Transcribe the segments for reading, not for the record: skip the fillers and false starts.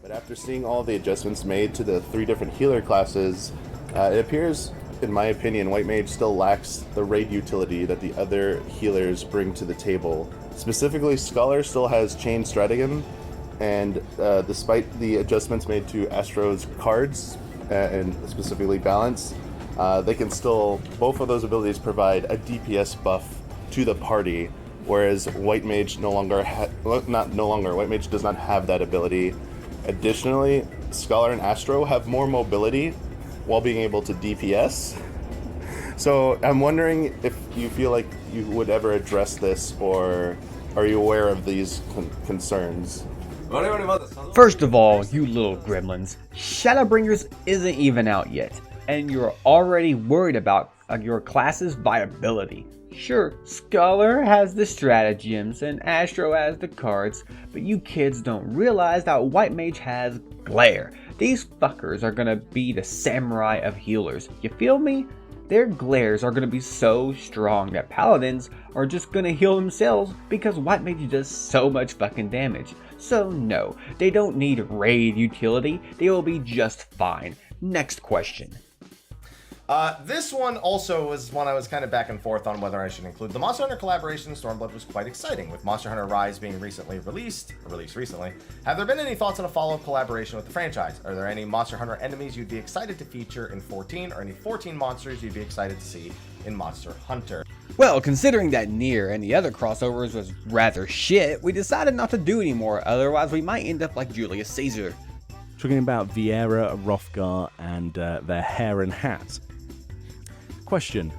But after seeing all the adjustments made to the 3 different healer classes, it appears, in my opinion, White Mage still lacks the raid utility that the other healers bring to the table. Specifically, Scholar still has Chain Stratagem, and despite the adjustments made to Astro's cards, and specifically Balance, they can still, both of those abilities provide a DPS buff to the party, whereas White Mage White Mage does not have that ability. Additionally, Scholar and Astro have more mobility while being able to DPS. So I'm wondering if you feel like you would ever address this, or are you aware of these concerns? First of all, you little gremlins, Shadowbringers isn't even out yet, and you're already worried about your class's viability. Sure, Scholar has the stratagems and Astro has the cards, but you kids don't realize that White Mage has Glare. These fuckers are gonna be the samurai of healers, you feel me? Their glares are gonna be so strong that paladins are just gonna heal themselves because White Mage does so much fucking damage. So no, they don't need raid utility, they will be just fine. Next question. This one also was one I was kind of back and forth on whether I should include. The Monster Hunter collaboration in Stormblood was quite exciting, with Monster Hunter Rise being released recently. Have there been any thoughts on a follow-up collaboration with the franchise? Are there any Monster Hunter enemies you'd be excited to feature in 14, or any 14 monsters you'd be excited to see in Monster Hunter? Well, considering that Nier and the other crossovers was rather shit, we decided not to do anymore, otherwise we might end up like Julius Caesar. Talking about Viera, Hrothgar, and their hair and hats. Question.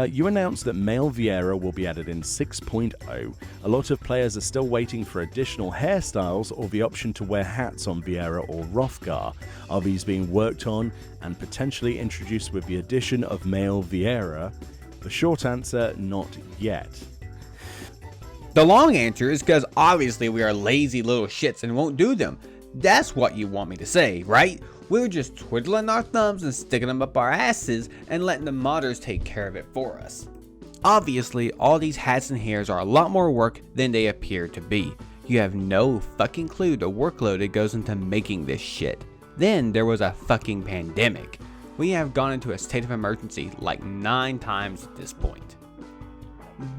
You announced that male Viera will be added in 6.0. A lot of players are still waiting for additional hairstyles or the option to wear hats on Viera or Hrothgar. Are these being worked on and potentially introduced with the addition of male Viera? The short answer, not yet. The long answer is because obviously we are lazy little shits and won't do them. That's what you want me to say, right? We're just twiddling our thumbs and sticking them up our asses and letting the modders take care of it for us. Obviously, all these hats and hairs are a lot more work than they appear to be. You have no fucking clue the workload that goes into making this shit. Then there was a fucking pandemic. We have gone into a state of emergency like 9 times at this point.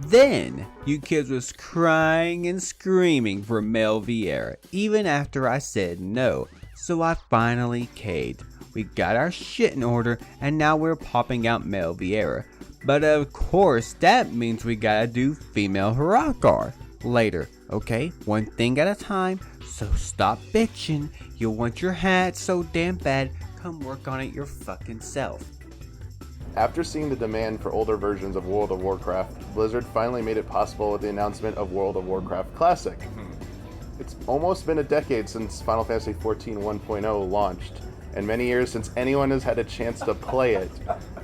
Then, you kids was crying and screaming for male Viera, even after I said no. So I finally caved. We got our shit in order, and now we're popping out male Viera. But of course, that means we gotta do female Hrothgar later, okay? One thing at a time, so stop bitching. You want your hat so damn bad, come work on it your fucking self. After seeing the demand for older versions of World of Warcraft, Blizzard finally made it possible with the announcement of World of Warcraft Classic. It's almost been a decade since Final Fantasy XIV 1.0 launched, and many years since anyone has had a chance to play it.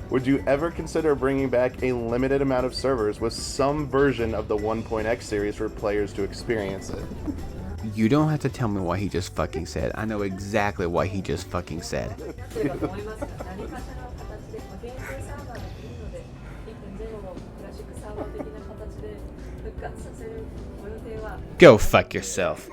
Would you ever consider bringing back a limited amount of servers with some version of the 1.x series for players to experience it? You don't have to tell me what he just fucking said. I know exactly what he just fucking said. Go fuck yourself.